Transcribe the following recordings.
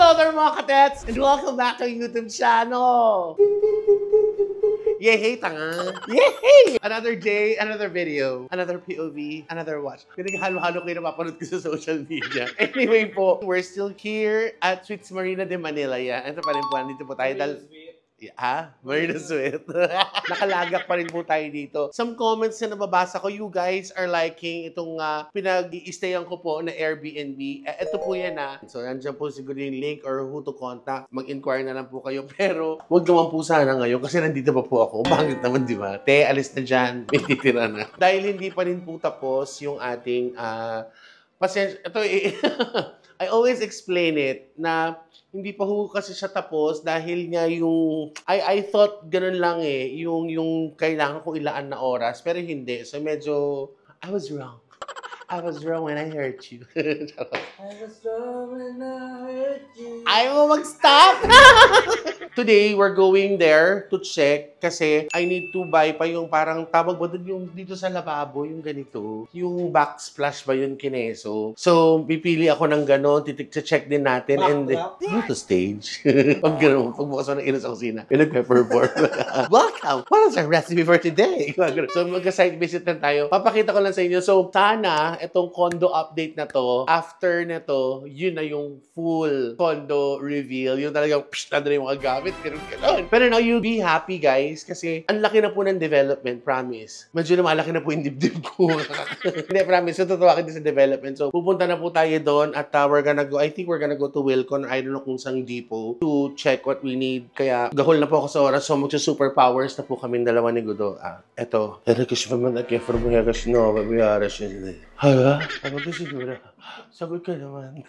Hello there mga katets! And welcome back to our YouTube channel! Yay! Tanga! Yay! Another day, another video, another POV, another watch. Pinaghalo-halo kayo na mapanood ko sa social media. Anyway po, we're still here at Sweets Marina de Manila. Yeah. Ito pa rin po, nandito po tayo. Marina Sweet. Nakalagak pa rin po tayo dito. Some comments na nababasa ko, you guys are liking itong pinag-i-stayan ko po na Airbnb. Ito po yan So, nandiyan po siguro yung link or who to contact. Mag-inquire na lang po kayo. Pero, wag naman po sana ngayon kasi nandito pa po ako. Bakit naman, di ba? Te, alis na dyan. May titira na. Dahil hindi pa rin po tapos yung ating pasensya. Ito I always explain it na hindi pa ho kasi siya tapos dahil nga yung I thought ganun lang yung kailangan ko ilaan na oras pero hindi. So medyo I was wrong. I was wrong when I hurt you. I was wrong when I hurt you. Ayaw mo mag-stop! Today, we're going there to check kasi I need to buy pa yung parang tawag ba doon yung dito sa lababo, yung ganito. Yung backsplash ba yun kineso. So, pipili ako ng gano'n, check din natin. And dito stage. Pag gano'n, pagbukas mo ng ino sa kusina, yung nagpe-perform. Welcome! What is our recipe for today? So, magka-site visit na tayo. Papakita ko lang sa inyo. So, sana itong condo update na to, after na to, yun na yung full condo reveal. Yung talagang, nandun na yung mga gamit, ganun. Pero now, you'll be happy, guys, kasi ang laki na po ng development, promise. Medyo na malaki na po yung dibdib ko. Hindi, promise. So, totoo din sa development. So, pupunta na po tayo doon at we're gonna go, I think we're gonna go to Wilcon, I don't know kung saan depot, to check what we need. Kaya, gahol na po ako sa oras. So, magsa-superpowers na po kaming dalawa ni Gudo. Eto. Hala? Ano ba siguro? Sagot ka naman.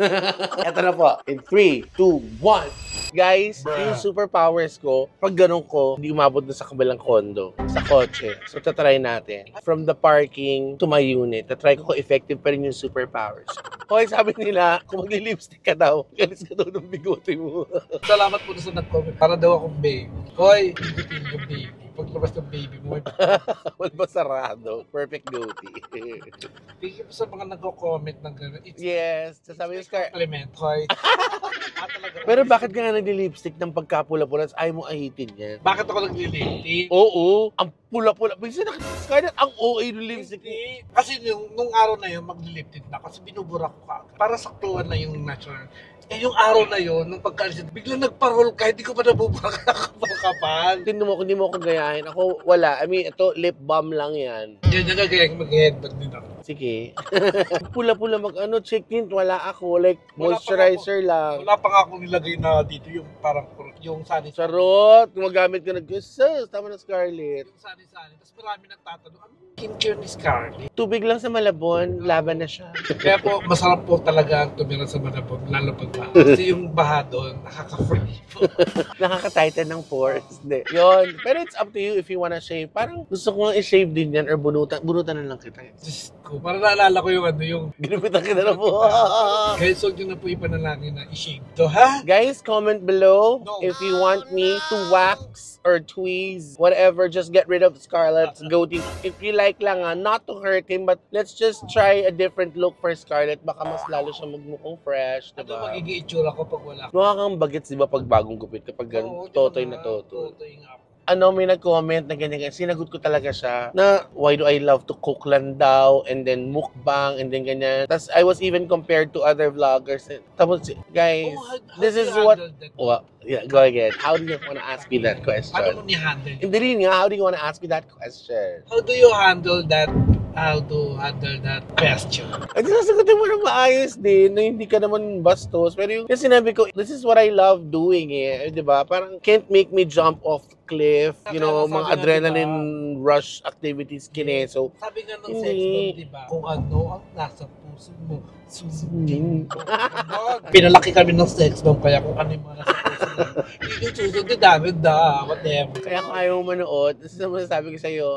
Eto na po. In 3, 2, 1. Guys, yung superpowers ko, pag ganun ko, hindi umabot na sa kabilang kondo, sa kotse. So, tatry natin. From the parking to my unit, tatry ko kung effective pa rin yung superpowers. Hoy, sabi nila, kung magli-lipstick ka daw, galis ka daw ng bigote mo. Salamat po sa nag-comment. Para daw akong baby. Hoy, hindi yung baby. Paglabas ng baby mo. Wala ba sarado? Perfect goatee. Thank you po sa mga nag-comment ng gano'n. Yes. Sasabi yung Scar. Compliment, hoy. Pero bakit ka nga nagli-lipstick ng pagkapula-pula at ayaw mo ahitin yan? Bakit ako nagli-lipstick? Oo. Ang pula-pula. Minsan Scarlett, ang OA ng lipstick. Kasi nung araw na yun, magli-lipstick na. Kasi binubura ko ka. Para saktuhan na yung natural. Eh, yung araw na yun, nung pagkaalis, biglang nagparol ka, hindi ko pa nabubura ka kapal. Hindi mo ako gayahin. Ako, wala. I mean, ito, lip balm lang yan. Yan yung gagayang mag-headband din ako. Sige. Pula-pula check in, wala ako. Like, moisturizer lang. Wala pa nga akong nilagay na dito yung parang yung sunny. Charot! Gumagamit ka sus, tama na Scarlett. Yung sunny. Tapos marami nagtatanong, ano skincare ni Scarlett? Tubig lang sa Malabon, laban na siya. Kaya po, masarap po talaga ang tumira sa Malabon, lalo pag baha. Kasi yung baha doon, nakaka-free po. Nakaka-tighten ng pores. Hindi. Yun. Pero it's up to you if you wanna shave. Parang gusto ko nga i-shave din yan or bunutan na lang kita. Diyos ko, parang naalala ko yung ginupitan kita na po. Guys, huwag nyo na po ipanalangin na i-shave to, ha? Guys, comment below if you want me to wax or tweeze, whatever, just get rid of Scarlett's goatee. If you like lang not to hurt him, but let's just try a different look for Scarlett. Baka mas lalo siya magmukhang fresh, diba? Ano magiging itsura ko pag wala? Mukha kang bagets, diba, pag bagong gupit, kapag ganun, totoy na totoy. Totoy nga po. May nag-comment na ganyan. Sinagot ko talaga siya na why do I love to cook lang daw and then mukbang and then ganyan. Tapos I was even compared to other vloggers. Tapos guys, this is what... Yeah, go again. How do you want to ask me that question? Paano mo ni-handle? Hindi rin nga, how do you want to ask me that question? How do you handle that? How to handle that question? Ay, sasagutin mo na maayos din na hindi ka naman bastos. Pero yung sinabi ko, this is what I love doing di ba? Parang can't make me jump off cliff, you know, mga adrenaline rush activities kineso. Sabi nga ng sex bomb, di ba? Kung ano ang nasa puso mo, susundin ko. Pinalaki kami ng sex bomb, kaya kung ano yung mga nasa puso mo, hindi yung susundin namin whatever. Kaya kung ayaw mo manood, this is naman sabi ko sa'yo,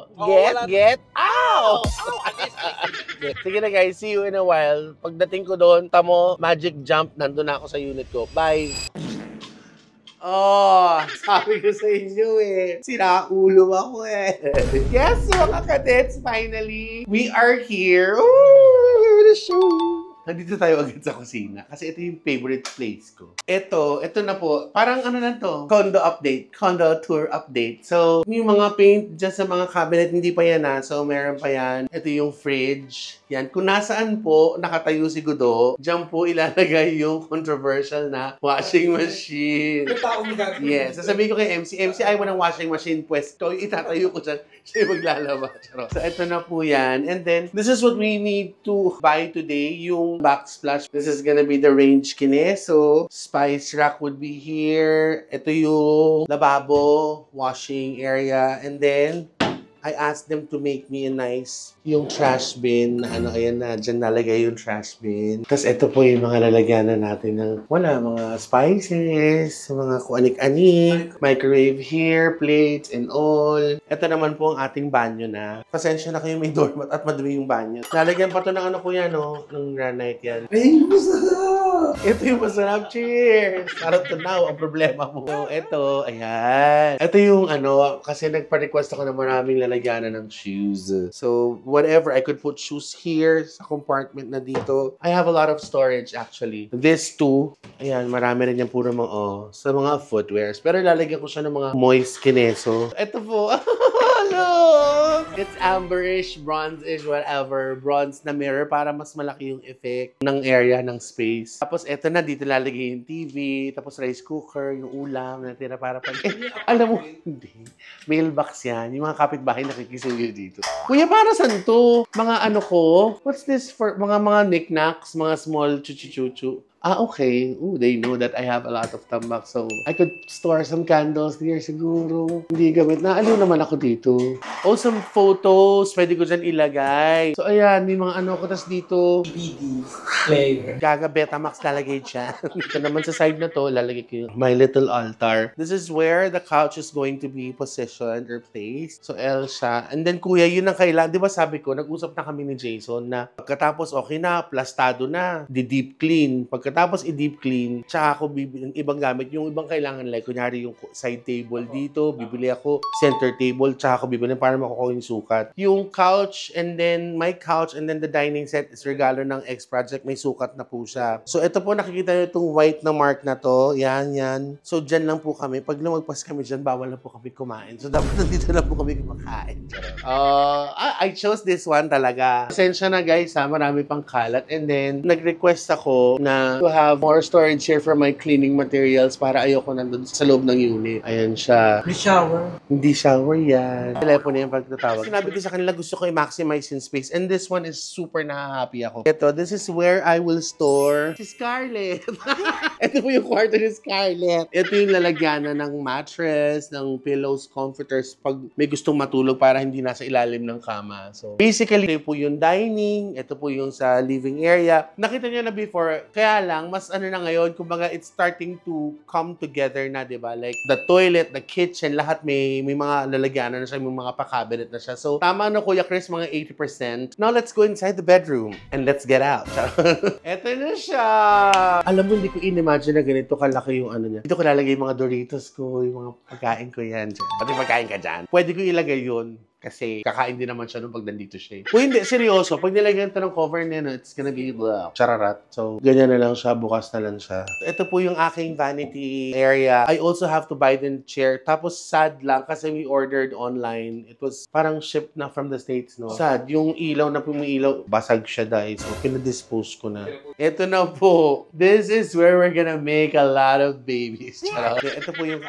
get ow! Sige na guys, see you in a while. Pagdating ko doon, tamo, magic jump, nandun na ako sa unit ko. Bye! Oh, sabi ko sa inyo sinaulo ako Yes, mga kadets, finally, we are here. Ooh, the show. nandito tayo agad sa kusina. Kasi ito yung favorite place ko. Ito na po. Parang ano na to? Condo update. Condo tour update. So, yung mga paint dyan sa mga cabinet, hindi pa yan So, meron pa yan. Ito yung fridge. Yan. Kung nasaan po nakatayo si Gudo, dyan po ilalagay yung controversial na washing machine. Yes. Sasabihin ko kay MC, ayaw mo ng washing machine, pues, ito itatayo ko dyan. Siya yung maglalaba. So, ito na po yan. And then, this is what we need to buy today, yung backsplash. This is gonna be the range kineso. Spice rack would be here. Ito yung lababo, washing area. And then, I asked them to make me a nice, yung trash bin, ayan na, dyan nalagay yung trash bin. Tapos ito po yung mga lalagyanan natin ng, mga spices, mga kuanik-anik, microwave here, plates and all. Ito naman po ang ating banyo na. Pasensya na kayo may doormat at madumi yung banyo. Lalagyan pa to ng ng granite yan. Ay, masarap! Ito yung masarap, cheers! Sarap to now, ang problema mo. So, ito, ayan. Ito yung kasi nagpa-request ako ng maraming lalagyanan ng shoes. So, whatever, I could put shoes here sa compartment na dito. I have a lot of storage actually. This too, ayan, marami rin yan puro sa mga footwears. Pero lalagyan ko siya ng mga moist kineso. Ito po, look! It's amberish, bronze-ish, whatever. Bronze na mirror para mas malaki yung effect ng area, ng space. Tapos ito na, dito lalagay yung TV, tapos rice cooker, yung ulam, natira para alam mo, hindi. Mailbox yan. Yung mga kapitbahay nakikisuyo dito. Kuya, para saan to? Mga what's this for? Mga knickknacks, mga small chuchu-chuchu. Okay. They know that I have a lot of tambak. So, I could store some candles here siguro. Hindi gamit na. Naman ako dito. Some photos. Pwede ko dyan ilagay. So, ayan. May mga ko. Tas dito. BD flavor. Gaga Betamax lalagay dyan. Ito naman sa side na to, lalagay ko yung my little altar. This is where the couch is going to be positioned or placed. So, L siya. And then, kuya, yun ang kailangan. Di ba sabi ko, nag-usap na kami ni Jason na pagkatapos okay na, plastado na, di-deep clean. Pagkatapos i-deep clean, tsaka ako bibili ng ibang gamit. Yung ibang kailangan, like, kunyari yung side table dito, bibili ako center table, tsaka ako bibili para makukuha yung sukat. Yung couch, and then my couch, and then the dining set is regalo ng X Project. May sukat na po siya. So, ito po, nakikita nyo itong white na mark na to. Yan. So, dyan lang po kami. Pag lumagpas kami dyan, bawal na po kami kumain. So, dapat nandito lang po kami kumakain. I chose this one talaga. Pasensya na guys ha, marami pang kalat. And then, nag-request ako na to have more storage here for my cleaning materials para ayoko nandun sa loob ng unit. Ayan siya. May shower. Hindi shower yan. Telepono yung pagtatawag. Sinabi ko sa kanila, gusto ko i-maximize yung space. And this one is super na-happy ako. Ito, this is where I will store si Scarlett. Ito po yung kwarto ni Scarlett. Ito yung lalagyanan ng mattress, ng pillows, comforters, pag may gustong matulog para hindi nasa ilalim ng kama. So, basically, ito po yung dining. Ito po yung sa living area. Nakita niyo na before, kaya lang, mas na ngayon, kumbaga, it's starting to come together na, di ba? Like, the toilet, the kitchen, lahat may mga lalagyanan na siya, may mga pa-cabinet na siya. So, tama na, Kuya Chris, mga 80%. Now, let's go inside the bedroom and let's get out. Eto na siya! Alam mo, hindi ko in-imagine na ganito kalaki yung niya. Dito ko lalagay yung mga Doritos ko, yung mga pagkain ko yan dyan. Pati pagkain ka dyan. Pwede ko ilagay yun. Kasi kakain din naman siya nung pag nandito siya. Kung hindi, seryoso, pag nilagyan ito ng cover niya, it's gonna be chararat. So, ganyan na lang siya, bukas na lang siya. Ito po yung aking vanity area. I also have to buy the chair. Tapos, sad lang, kasi we ordered online. It was parang shipped na from the States, no? Sad, yung ilaw na pumiilaw, basag siya dahil. So, pinadispose ko na. Ito na po. This is where we're gonna make a lot of babies. Ito po yung,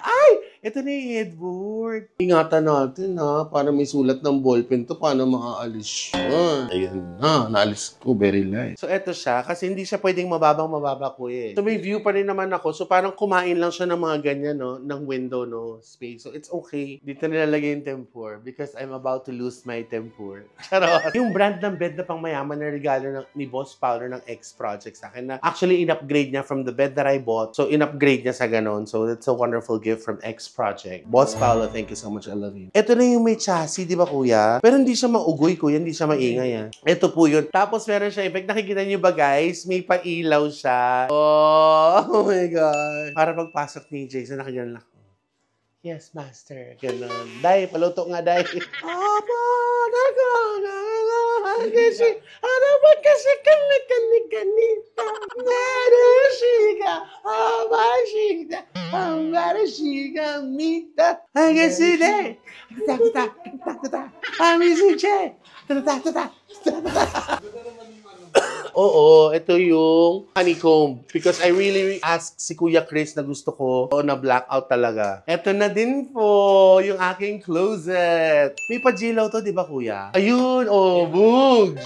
ito na yung headboard. Ingatan natin para may sulat ng ballpen to, paano maaalis siya. Ayan na, naalis ko, very light. So, eto siya, kasi hindi siya pwedeng mababa ko So, may view pa rin naman ako. So, parang kumain lang siya ng mga ganyan, ng window, space. So, it's okay. Dito nilalagay yung tempur because I'm about to lose my tempur. Charot. Yung brand ng bed na pang mayaman na regalo ni Boss Paolo ng X Project sa akin na actually in-upgrade niya from the bed that I bought. So, in-upgrade niya sa ganon. So, that's a wonderful gift from X Project. Boss Paolo, thank you so much. I love you. Ito na yung may chassis, di ba kuya? Pero hindi siya maugoy kuya, hindi siya maingay Ito po yun. Tapos meron siya effect. Nakikita niyo ba guys? May pailaw siya. Oh my God. Para pagpasok ni Jason, nakagyan lang. Yes, master. Ganon. Day, paluto nga, day. kasi kani-kani-kanita. Narashiga, amashida, amarashiga, mita. Agaside, ta-ta-ta-ta-ta-ta, amisuche, ta-ta-ta-ta-ta. Oo, ito yung honeycomb. Because I really asked si Kuya Chris na gusto ko na blackout talaga. Ito na din po yung aking closet. May pajilaw to, di ba Kuya? Ayun, oh, bugs!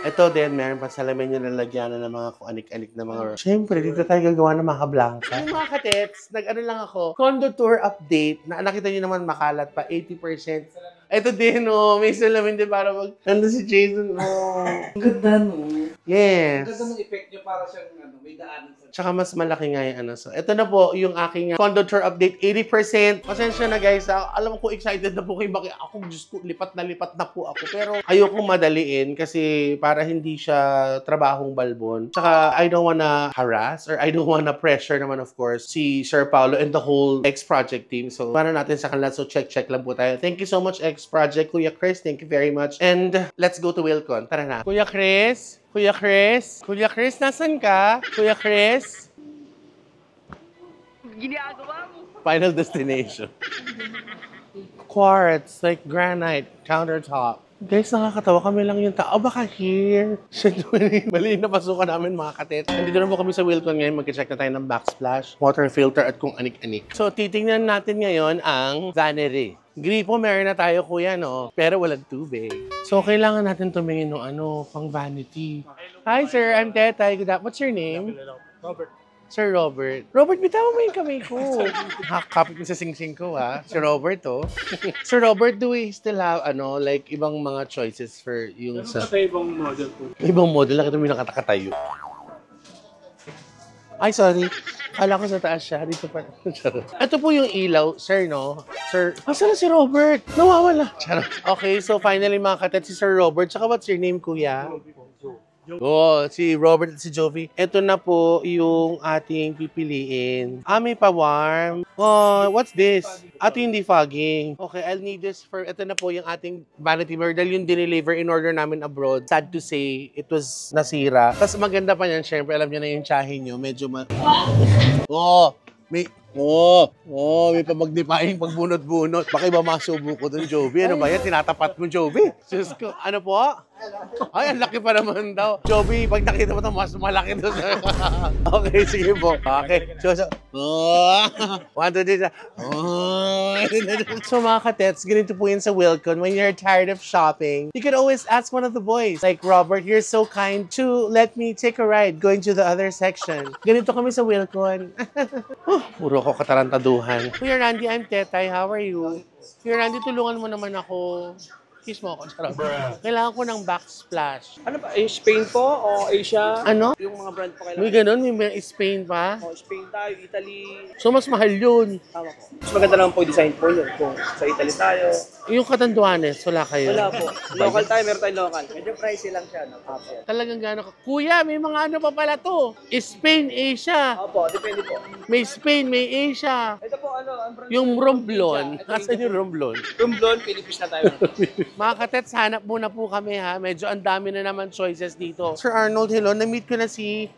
Ito din, meron pa salamin yung lalagyan ng mga kuanik-anik na mga... Siyempre, dito tayo gagawa ng mga blanca. Yung mga katets, nag-ano lang ako, condo tour update, na nakita nyo naman makalat pa, 80%. Ito din, oh, may salamin din para mag... Nandun si Jason, oh. Ang ganda, no? Yes. Ang ganda ng effect niya para siyang may daanan sa... Tsaka mas malaki nga yung ano. So, ito na po yung aking condo tour update, 80%. Pasensya na guys, alam ko excited na po kayo. Bakit ako, Diyos ko, lipat na po ako. Pero ayokong madaliin kasi para hindi siya trabahong balbon. Tsaka I don't wanna harass or I don't wanna pressure naman of course si Sir Paulo and the whole X-Project team. So, para natin sa kanila. So, check lang po tayo. Thank you so much X-Project, Kuya Chris. Thank you very much. And let's go to Wilcon. Tara na. Kuya Chris? Kuya Chris? Kuya Chris, nasan ka? Kuya Chris? Ginagawa mo. Final destination. Quartz, like granite, countertop. Guys, nakakatawa kami lang yung tao. Baka here. Mali na pasukan namin mga katet. Nandito na po kami sa Wilcon ngayon. Mag-check na tayo ng backsplash, water filter at kung anik-anik. So, titingnan natin ngayon ang vanity. Gripo, meron na tayo kuya, no? Pero walang tubig. So, kailangan natin tumingin ng pang vanity. Hi, sir. I'm Tetay. What's your name? Robert. Sir Robert. Robert, bitawan mo yung kamay ko. Kapit mo sa sing-sing ko, ha? Sir Robert, oh. Sir Robert, do we still have, like, ibang mga choices for yung sa... Ibang model po. Ibang model? Nakita mo yung nakatakatayo. Ay, sorry. Kala ko sa taas siya. Dito pa. Ito po yung ilaw, sir, no? Sir, asan na si Robert? Nawawala. Charot. Okay, so finally mga katet, si Sir Robert. Tsaka what's your name, kuya? Oh, si Robert at si Jovi. Ito na po yung ating pipiliin. May pa-warm. Oh, what's this? Ito hindi fogging. Okay, I'll need this for... Ito na po yung ating vanity mirror. Dahil yung dineliver in order namin abroad. Sad to say, it was nasira. Tapos maganda pa yan, syempre, alam niyo na yung tsahin nyo. Medyo may pamagnipaing pagbunot-bunot. Baka iba masubo ko dun, Jovi. Ano ba yan? Tinatapat mo, Jovi. Diyos ko, ano po? Ay, ang laki pa naman daw. Jovi, pag nakita mo ito, mas malaki doon. Okay, sige po. Okay. So mga katets, ganito po yun sa Wilcon. When you're tired of shopping, you can always ask one of the boys. Like, Robert, you're so kind to let me take a ride going to the other section. Ganito kami sa Wilcon. Puro ko katarantaduhan. Kuya Randy, I'm Tetay. How are you? Kuya Randy, tulungan mo naman ako. Kiss mo ako. Charot. Kailangan ko ng backsplash. Ano ba? Spain po o Asia? Ano? Yung mga brand po kailangan. May ganun? May Spain pa? O, Spain tayo, Italy. So, mas mahal yun. Tama po. Mas maganda naman po yung design po yun. Kung sa Italy tayo. Yung Katanduanes, wala kayo? Wala po. Local tayo, meron tayong local. Medyo pricey lang siya. No? Opo. Talagang gano'n ka. Kuya, may mga ano pa pala to. Spain, Asia. Opo, depende po. May Spain, may Asia. Ito po, ang brand Yung po, Romblon. Ito Nasaan yung Romblon? Romblon, Philippines na tayo. Mga katets, hanap muna po kami ha. Medyo ang dami na naman choices dito. Sir Arnold, hello. Na-meet ko na si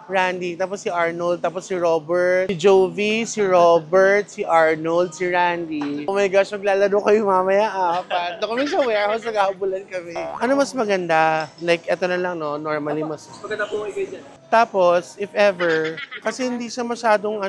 Randy, tapos si Arnold, tapos si Robert, si Jovi, si Robert, si Arnold, si Randy. Oh my gosh, maglalaro kayo mamaya apat. Doon kami sa warehouse, nag-aabulan kami. Ano mas maganda? Like, eto na lang, no? Normally mas... Maganda po kayo dyan. Tapos, if ever, kasi hindi siya masyadong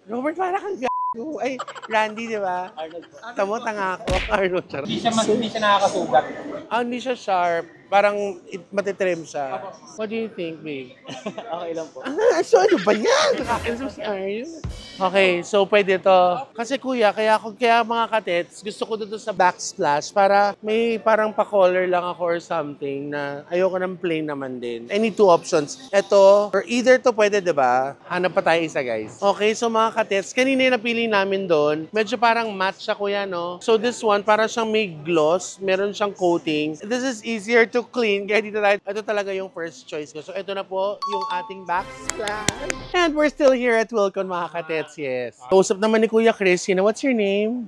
Robert, para kang ay, Randy, di ba? Arnold po. Tamo, tanga ako. Arnold, charot. Hindi siya nakakasugat. Hindi siya sharp. Parang matitrim siya. What do you think, babe? Okay lang po. So ano ba yan? Nakakansam si Arnold. Okay, so pwede to. Kasi kuya, kaya mga katets, gusto ko doon sa backsplash para may parang pa-color lang ako or something na ayoko ng plain naman din. I need two options. Ito, or either to pwede, diba? Hanap pa tayo isa, guys. Okay, so mga katets, kanina yung napili namin doon, medyo parang matte siya, kuya, no? So this one, para siyang may gloss, meron siyang coating. This is easier to clean. Kaya dito tayo, ito talaga yung first choice ko. So ito na po yung ating backsplash. And we're still here at Wilcon, mga katets. yes. Kausap naman ni Kuya Chris, what's your name?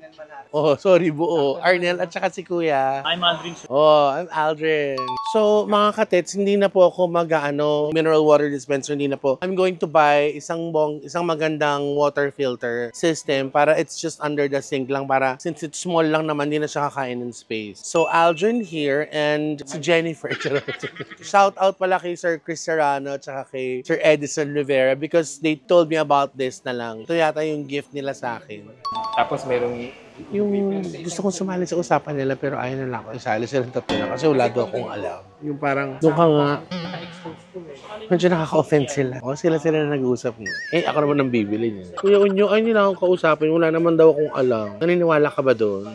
Oh, sorry buo. Arnel at saka si Kuya. I'm Aldrin. Oh, I'm Aldrin. So, mga katets, hindi na po ako mineral water dispenser, hindi na po. I'm going to buy isang magandang water filter system para it's just under the sink lang para since it's small lang naman, hindi na siya kakain ng space. So, Aldrin here and si Jennifer. Shout out pala kay Sir Chris Serrano at saka kay Sir Edison Rivera because they told me about this na lang. Ito yata yung gift nila sa akin. Tapos merong Yung gusto kong sumali sa usapan nila pero ayaw na lang ako isali silang tatlo na kasi wala doon akong alam. Yung parang doon ka nga medyo nakaka-offend sila. O sila na nag-uusap mo. Eh ako naman ang bibili niya. Kuya Unyo, ay nila akong kausapin. Wala naman daw akong alam. Naniniwala ka ba doon?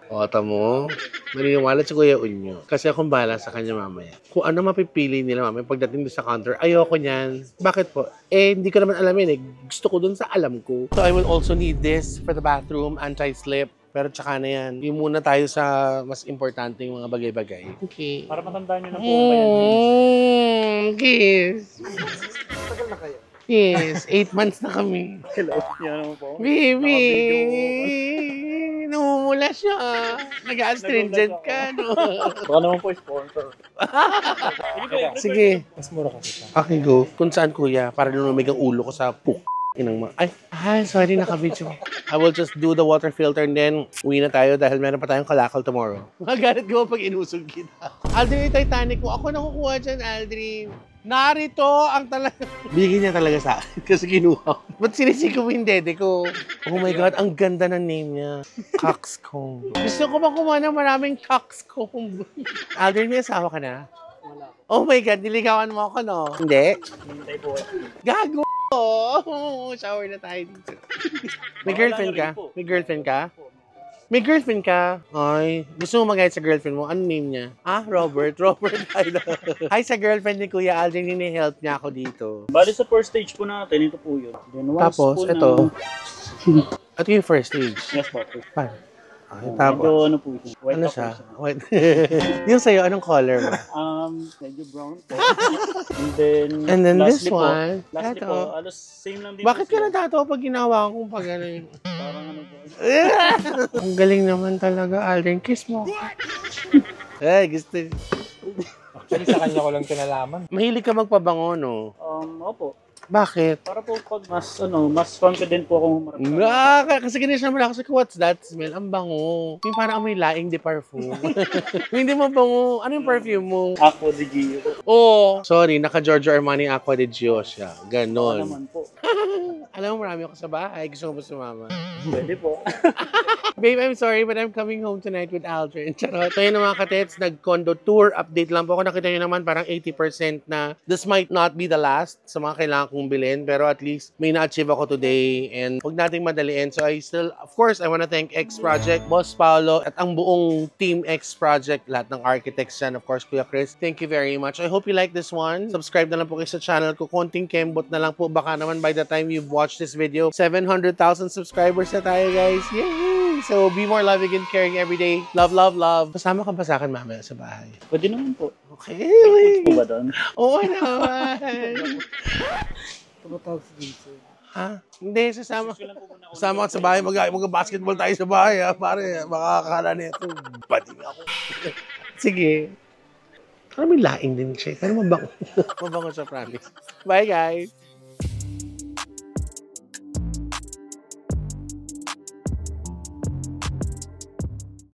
O tamo, naniniwala si Kuya Unyo. Kasi akong bahala sa kanya mamaya. Kung ano mapipili nila mamaya pagdating doon sa counter, ayoko niyan. Bakit po? Eh hindi ko naman alamin eh. Gusto ko doon sa alam ko. So I will also need this for the bathroom, anti-slip. Pero tsaka na yan. Yung muna tayo sa mas importante yung mga bagay-bagay. Okay. para matandaan nyo na po kaya. Kiss. Tagal na kayo. Yes. 8 months na kami. Hello. Yan naman po. Baby! Namumula siya. Nag-astringent ka, no? Baka naman po sponsor. Sige. Mas mura kasi siya. Okay, go. Kung saan, kuya? Para lumamig ang ulo ko sa inang ay, sorry, nakabidyo. I will just do the water filter and then uwi na tayo dahil meron pa tayong kalakal tomorrow. Magalit ko pag inusog kita. Aldrin, yung Titanic mo. Ako nakukuha dyan, Aldrin. Narito ang talaga. Bigyan niya talaga sa akin kasi kinuha ko. Ba't sinisiko mo yung dede ko? Oh my God, ang ganda ng name niya. Coxcomb. Gusto ko ba kumuha ng maraming coxcomb? Aldrin, may asawa ka na? Wala. Oh my God, niligawan mo ako, no? Hindi? Hintay po. Gago! Shower na tayo dito. May girlfriend ka? May girlfriend ka? May girlfriend ka? Ay, gusto mo mag-hi sa girlfriend mo? Ano name niya? Ah, Robert. Robert. Hi sa girlfriend ni Kuya Aldrin, hini-help niya ako dito. Bali sa first stage po natin, ito po yun. Then once Tapos, po ito. Ito yung first stage. Yes po. Paano? Ay, Medyo tapos. ano po siya. White Ano pa po siya? siya. White. Yung sa'yo, anong color mo? Medyo brown po. And And then, then this lastly one. Lastly Ito. po, alos same lang din Bakit po ka siya. natatawa pag ginawa kong pag ano yun? Parang ano po. Ang galing naman talaga, Aldrin. Kiss mo. Ay, gusto. Actually, sa kanya ko lang kinalaman. Mahilig ka magpabango, no? Opo. Bakit? Para po pag mas confident po akong humarap. Kasi ganyan naman ako. Kasi what's that smell? Ang bango. Yung parang amoy laing de parfum. Hindi mo bango. Ano yung perfume mo? Aqua de Gio. Oh, sorry. Naka-Giorgio Armani Aqua de Gio siya. Ako Ganon. naman po. Alam mo, marami ako sa bahay. Gusto ko ba sumama? Pwede po. Babe, I'm sorry, but I'm coming home tonight with Aldrin. Charot. So yun mga katets, nag-condo tour. Update lang po ako. Nakita nyo naman parang 80% na this might not be the last sa mga kailangan kong bilhin. Pero at least may na-achieve ako today. And huwag nating madaliin. So I still, of course, I want to thank X Project, Boss Paolo, at ang buong Team X Project, lahat ng architects yan. Of course, Kuya Chris. Thank you very much. I hope you like this one. Subscribe na lang po kayo sa channel ko. Konting kembot na lang po. Baka naman by the time you've watched this video, 700,000 subscribers na tayo, guys. Yay! So, be more loving and caring every day. Love, love, love. Kasama ka ba sa akin mamaya sa bahay? Pwede naman po. Okay. Food po ba doon? Oo naman. Tumatawag si Vincent. Ha? Hindi, sasama. Sasama ka sa bahay. Mag-basketball tayo sa bahay, ha? Pare, makakakala nito. Pati ako. Sige. Parang may laing din siya. Pero mabango. Mabango siya, promise. Bye, guys.